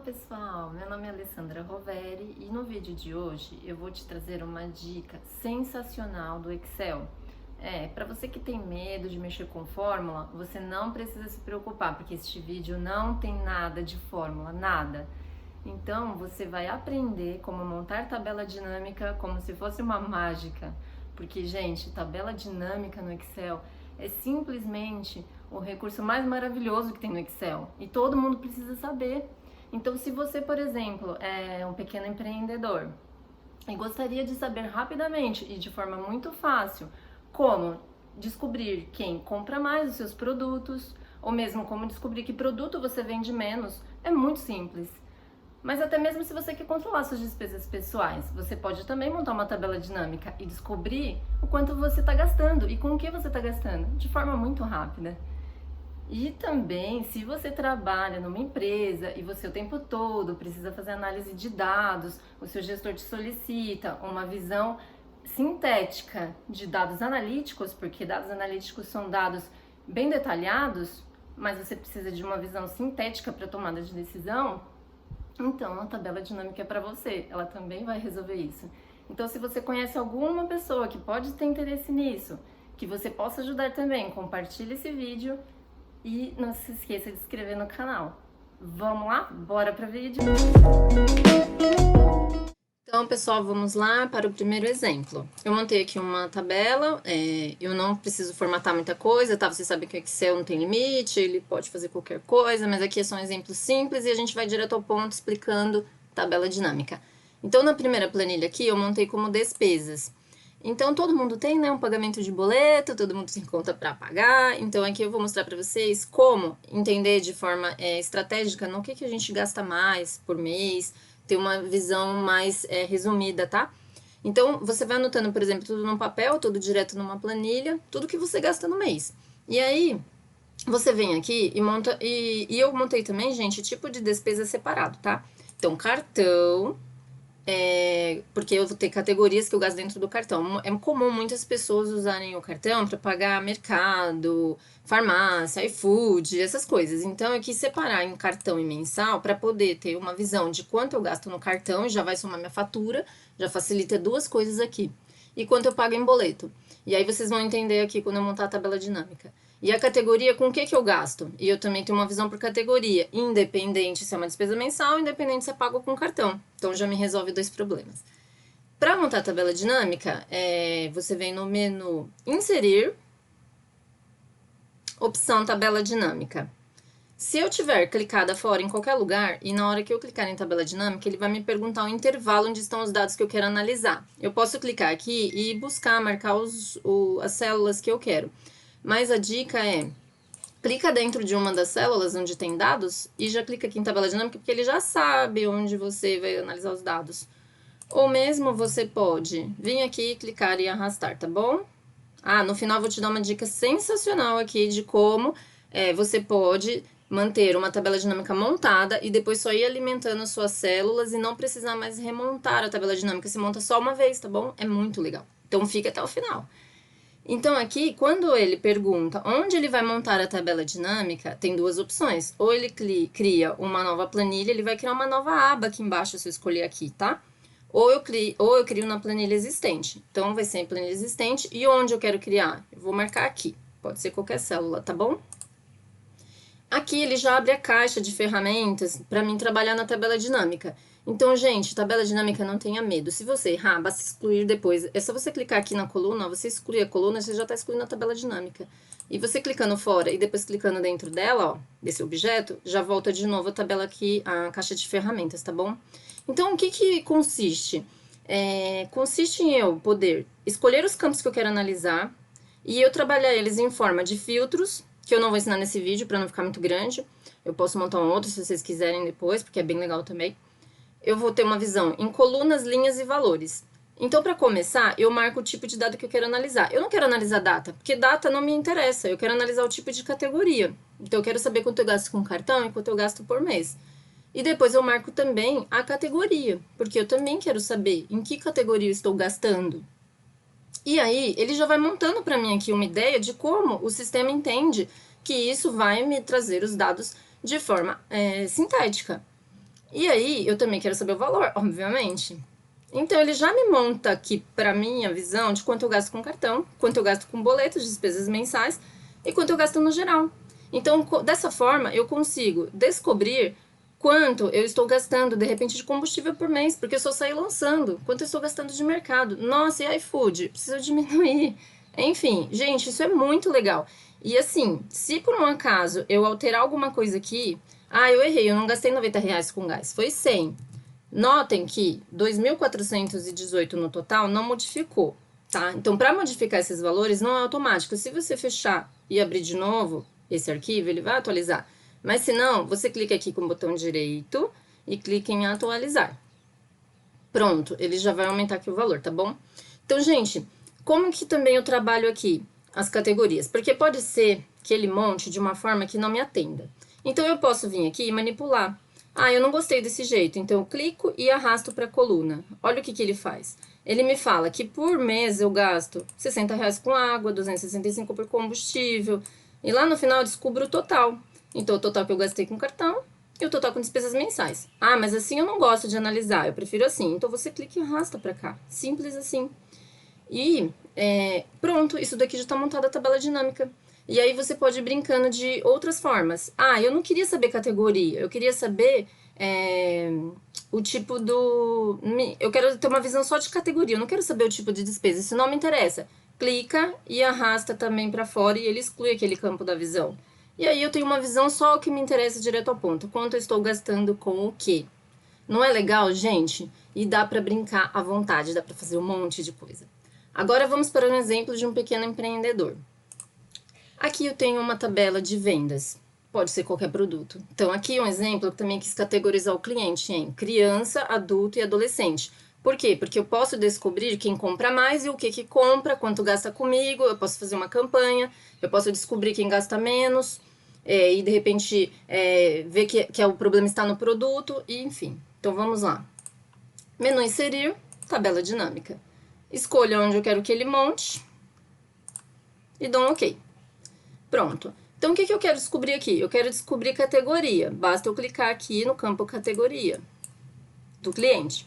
pessoal, meu nome é Alessandra Roveri e no vídeo de hoje eu vou te trazer uma dica sensacional do Excel. Para você que tem medo de mexer com fórmula, você não precisa se preocupar, porque este vídeo não tem nada de fórmula, nada. Então você vai aprender como montar tabela dinâmica como se fosse uma mágica, porque gente, tabela dinâmica no Excel é simplesmente o recurso mais maravilhoso que tem no Excel e todo mundo precisa saber. Então, se você, por exemplo, é um pequeno empreendedor e gostaria de saber rapidamente e de forma muito fácil como descobrir quem compra mais os seus produtos, ou mesmo como descobrir que produto você vende menos, é muito simples. Mas até mesmo se você quer controlar suas despesas pessoais, você pode também montar uma tabela dinâmica e descobrir o quanto você está gastando e com o que você está gastando, de forma muito rápida. E também, se você trabalha numa empresa e você o tempo todo precisa fazer análise de dados, o seu gestor te solicita uma visão sintética de dados analíticos, porque dados analíticos são dados bem detalhados, mas você precisa de uma visão sintética para tomada de decisão, então a tabela dinâmica é para você, ela também vai resolver isso. Então, se você conhece alguma pessoa que pode ter interesse nisso, que você possa ajudar também, compartilhe esse vídeo. E não se esqueça de se inscrever no canal. Vamos lá? Bora para o vídeo? Então, pessoal, vamos lá para o primeiro exemplo. Eu montei aqui uma tabela, eu não preciso formatar muita coisa, tá? Você sabe que o Excel não tem limite, ele pode fazer qualquer coisa, mas aqui é só um exemplo simples e a gente vai direto ao ponto explicando tabela dinâmica. Então, na primeira planilha aqui, eu montei como despesas. Então, todo mundo tem, né, um pagamento de boleto, todo mundo tem conta para pagar. Então, aqui eu vou mostrar para vocês como entender de forma estratégica no que a gente gasta mais por mês, ter uma visão mais resumida, tá? Então, você vai anotando, por exemplo, tudo num papel, tudo direto numa planilha, tudo que você gasta no mês. E aí, você vem aqui e monta, e eu montei também, gente, tipo de despesa separado, tá? Então, cartão... porque eu vou ter categorias que eu gasto dentro do cartão. É comum muitas pessoas usarem o cartão para pagar mercado, farmácia, iFood, essas coisas. Então, eu quis separar em cartão e mensal para poder ter uma visão de quanto eu gasto no cartão, já vai somar minha fatura, já facilita duas coisas aqui. E quanto eu pago em boleto. E aí vocês vão entender aqui quando eu montar a tabela dinâmica. E a categoria, com o que eu gasto? E eu também tenho uma visão por categoria, independente se é uma despesa mensal, independente se é pago com cartão. Então, já me resolve dois problemas. Para montar a tabela dinâmica, você vem no menu Inserir, opção Tabela Dinâmica. Se eu tiver clicada fora em qualquer lugar, e na hora que eu clicar em tabela dinâmica, ele vai me perguntar o intervalo onde estão os dados que eu quero analisar. Eu posso clicar aqui e buscar, marcar as células que eu quero. Mas a dica é, clica dentro de uma das células onde tem dados e já clica aqui em tabela dinâmica, porque ele já sabe onde você vai analisar os dados. Ou mesmo você pode vir aqui, clicar e arrastar, tá bom? No final eu vou te dar uma dica sensacional aqui de como você pode manter uma tabela dinâmica montada e depois só ir alimentando as suas células e não precisar mais remontar a tabela dinâmica. Você monta só uma vez, tá bom? É muito legal. Então fica até o final. Então, aqui, quando ele pergunta onde ele vai montar a tabela dinâmica, tem duas opções. Ou ele cria uma nova planilha, ele vai criar uma nova aba aqui embaixo, se eu escolher aqui, tá? Ou eu crio na planilha existente. Então, vai ser em planilha existente. E onde eu quero criar? Eu vou marcar aqui. Pode ser qualquer célula, tá bom? Aqui, ele já abre a caixa de ferramentas para mim trabalhar na tabela dinâmica. Então, gente, tabela dinâmica, não tenha medo. Se você errar, basta excluir depois. É só você clicar aqui na coluna, você exclui a coluna, você já está excluindo a tabela dinâmica. E você clicando fora e depois clicando dentro dela, ó, desse objeto, já volta de novo a tabela aqui, a caixa de ferramentas, tá bom? Então, o que consiste? Consiste em eu poder escolher os campos que eu quero analisar e eu trabalhar eles em forma de filtros, que eu não vou ensinar nesse vídeo para não ficar muito grande. Eu posso montar um outro se vocês quiserem depois, porque é bem legal também. Eu vou ter uma visão em colunas, linhas e valores. Então, para começar, eu marco o tipo de dado que eu quero analisar. Eu não quero analisar data, porque data não me interessa. Eu quero analisar o tipo de categoria. Então, eu quero saber quanto eu gasto com cartão e quanto eu gasto por mês. E depois eu marco também a categoria, porque eu também quero saber em que categoria eu estou gastando. E aí, ele já vai montando para mim aqui uma ideia de como o sistema entende que isso vai me trazer os dados de forma sintética. E aí, eu também quero saber o valor, obviamente. Então, ele já me monta aqui, para minha visão, de quanto eu gasto com cartão, quanto eu gasto com boletos, despesas mensais e quanto eu gasto no geral. Então, dessa forma, eu consigo descobrir quanto eu estou gastando, de repente, de combustível por mês, porque eu só saio lançando, quanto eu estou gastando de mercado. Nossa, e iFood? Preciso diminuir. Enfim, gente, isso é muito legal. E assim, se por um acaso eu alterar alguma coisa aqui, eu errei, eu não gastei R$ 90 com gás, foi 100. Notem que 2.418 no total não modificou, tá? Então, para modificar esses valores, não é automático. Se você fechar e abrir de novo esse arquivo, ele vai atualizar. Mas se não, você clica aqui com o botão direito e clica em atualizar. Pronto, ele já vai aumentar aqui o valor, tá bom? Então, gente, como que também eu trabalho aqui as categorias? Porque pode ser que ele monte de uma forma que não me atenda. Então, eu posso vir aqui e manipular. Eu não gostei desse jeito, então eu clico e arrasto para a coluna. Olha o que ele faz. Ele me fala que por mês eu gasto R$ 60 com água, 265 por combustível, e lá no final eu descubro o total. Então, o total que eu gastei com cartão e o total com despesas mensais. Mas assim eu não gosto de analisar, eu prefiro assim. Então, você clica e arrasta para cá. Simples assim. E pronto, isso daqui já está montada a tabela dinâmica. E aí você pode ir brincando de outras formas. Eu não queria saber categoria, eu queria saber o tipo do... Eu quero ter uma visão só de categoria, eu não quero saber o tipo de despesa, isso não me interessa. Clica e arrasta também para fora e ele exclui aquele campo da visão. E aí eu tenho uma visão só o que me interessa direto ao ponto. Quanto eu estou gastando com o quê? Não é legal, gente? E dá para brincar à vontade, dá para fazer um monte de coisa. Agora vamos para um exemplo de um pequeno empreendedor. Aqui eu tenho uma tabela de vendas. Pode ser qualquer produto. Então, aqui um exemplo, eu também quis categorizar o cliente em criança, adulto e adolescente. Por quê? Porque eu posso descobrir quem compra mais e o que compra, quanto gasta comigo, eu posso fazer uma campanha, eu posso descobrir quem gasta menos, e de repente ver que o problema está no produto, e enfim. Então, vamos lá. Menu inserir, tabela dinâmica. Escolha onde eu quero que ele monte e dou um OK. Pronto. Então, o que eu quero descobrir aqui? Eu quero descobrir categoria. Basta eu clicar aqui no campo categoria do cliente.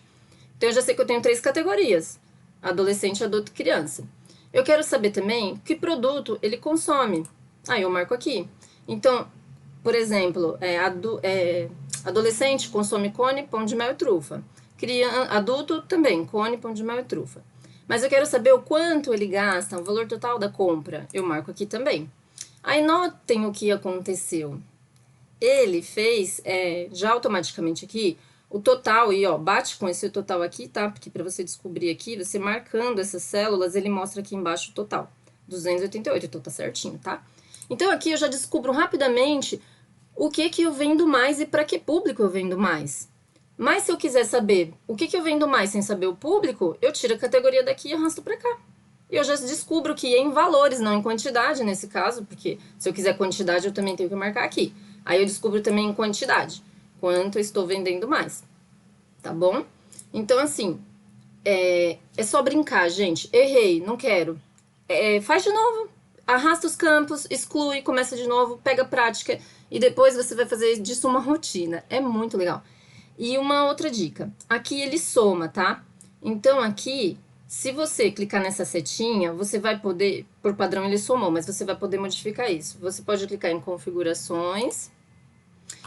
Então, eu já sei que eu tenho 3 categorias: adolescente, adulto e criança. Eu quero saber também que produto ele consome. Eu marco aqui. Então, por exemplo, adolescente consome cone, pão de mel e trufa. Adulto também, cone, pão de mel e trufa. Mas eu quero saber o quanto ele gasta, o valor total da compra. Eu marco aqui também. Aí notem o que aconteceu. Ele fez já automaticamente aqui o total, e bate com esse total aqui, tá? Porque para você descobrir aqui, você marcando essas células, ele mostra aqui embaixo o total. 288, então tá certinho, tá? Então aqui eu já descubro rapidamente o que eu vendo mais e para que público eu vendo mais. Mas se eu quiser saber o que eu vendo mais sem saber o público, eu tiro a categoria daqui e arrasto para cá. E eu já descubro que é em valores, não em quantidade nesse caso, porque se eu quiser quantidade eu também tenho que marcar aqui. Aí eu descubro também em quantidade, quanto eu estou vendendo mais, tá bom? Então, assim, é só brincar, gente. Errei, não quero. Faz de novo, arrasta os campos, exclui, começa de novo, pega a prática e depois você vai fazer disso uma rotina. É muito legal. E uma outra dica, aqui ele soma, tá? Então aqui, se você clicar nessa setinha, você vai poder, por padrão ele somou, mas você vai poder modificar isso. Você pode clicar em configurações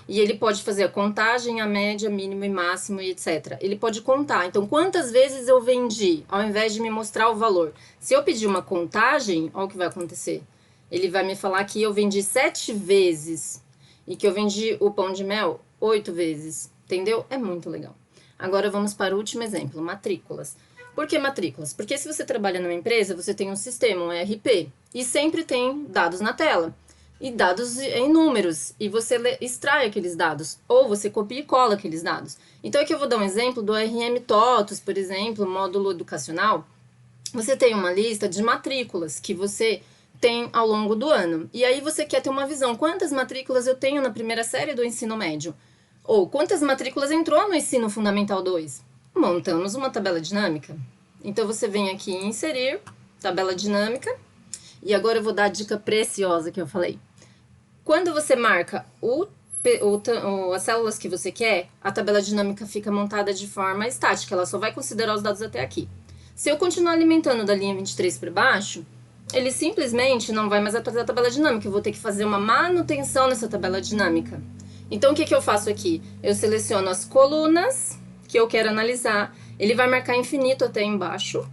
e ele pode fazer a contagem, a média, mínimo e máximo e etc. Ele pode contar. Então, quantas vezes eu vendi, ao invés de me mostrar o valor. Se eu pedir uma contagem, olha o que vai acontecer. Ele vai me falar que eu vendi 7 vezes e que eu vendi o pão de mel 8 vezes. Entendeu? É muito legal. Agora vamos para o último exemplo, matrículas. Por que matrículas? Porque se você trabalha numa empresa, você tem um sistema, um ERP, e sempre tem dados na tela. E dados em números, e você extrai aqueles dados, ou você copia e cola aqueles dados. Então aqui eu vou dar um exemplo do RM TOTUS, por exemplo, módulo educacional. Você tem uma lista de matrículas que você tem ao longo do ano. E aí você quer ter uma visão, quantas matrículas eu tenho na primeira série do ensino médio? Ou quantas matrículas entrou no ensino fundamental 2? Montamos uma tabela dinâmica. Então você vem aqui em inserir, tabela dinâmica, e agora eu vou dar a dica preciosa que eu falei. Quando você marca o as células que você quer, a tabela dinâmica fica montada de forma estática, ela só vai considerar os dados até aqui. Se eu continuar alimentando da linha 23 para baixo, ele simplesmente não vai mais atualizar a tabela dinâmica, eu vou ter que fazer uma manutenção nessa tabela dinâmica. Então, o que eu faço aqui? Eu seleciono as colunas que eu quero analisar, ele vai marcar infinito até embaixo.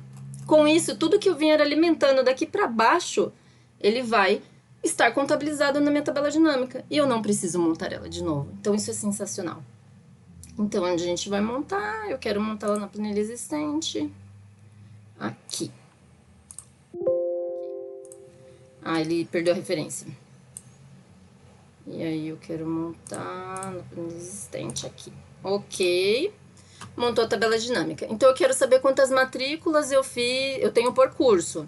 Com isso, tudo que eu vier alimentando daqui para baixo, ele vai estar contabilizado na minha tabela dinâmica e eu não preciso montar ela de novo. Então, isso é sensacional. Então, onde a gente vai montar? Eu quero montar ela na planilha existente. Aqui. Ah, ele perdeu a referência. E aí, eu quero montar na planilha existente aqui. Ok. Montou a tabela dinâmica. Então, eu quero saber quantas matrículas eu tenho por curso.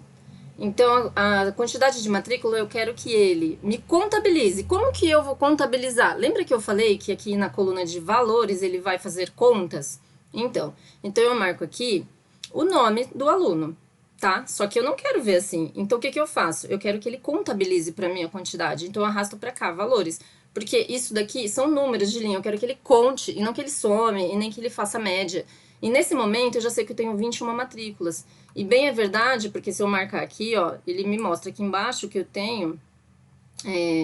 Então, a quantidade de matrícula eu quero que ele me contabilize. Como que eu vou contabilizar? Lembra que eu falei que aqui na coluna de valores ele vai fazer contas? Então eu marco aqui o nome do aluno, tá? Só que eu não quero ver assim. Então, o que eu faço? Eu quero que ele contabilize para mim a quantidade. Então, eu arrasto para cá, valores. Porque isso daqui são números de linha. Eu quero que ele conte e não que ele some e nem que ele faça média. E nesse momento, eu já sei que eu tenho 21 matrículas. E bem é verdade, porque se eu marcar aqui, ó, ele me mostra aqui embaixo que eu tenho,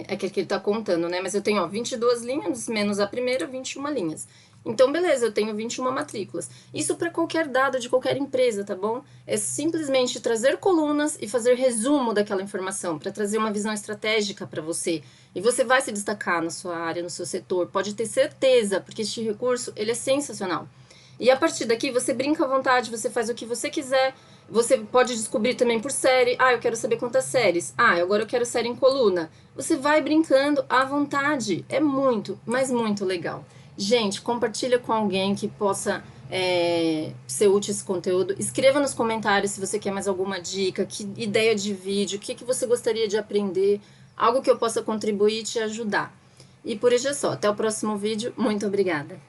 aquele que ele tá contando, né? Mas eu tenho, ó, 22 linhas, menos a primeira, 21 linhas. Então, beleza, eu tenho 21 matrículas. Isso para qualquer dado de qualquer empresa, tá bom? É simplesmente trazer colunas e fazer resumo daquela informação, para trazer uma visão estratégica para você. E você vai se destacar na sua área, no seu setor, pode ter certeza, porque este recurso, ele é sensacional. E a partir daqui, você brinca à vontade, você faz o que você quiser. Você pode descobrir também por série. Ah, eu quero saber quantas séries. Ah, agora eu quero série em coluna. Você vai brincando à vontade. É muito, mas muito legal. Gente, compartilha com alguém que possa ser útil esse conteúdo. Escreva nos comentários se você quer mais alguma dica, que ideia de vídeo, o que você gostaria de aprender, algo que eu possa contribuir e te ajudar. E por hoje é só. Até o próximo vídeo. Muito obrigada.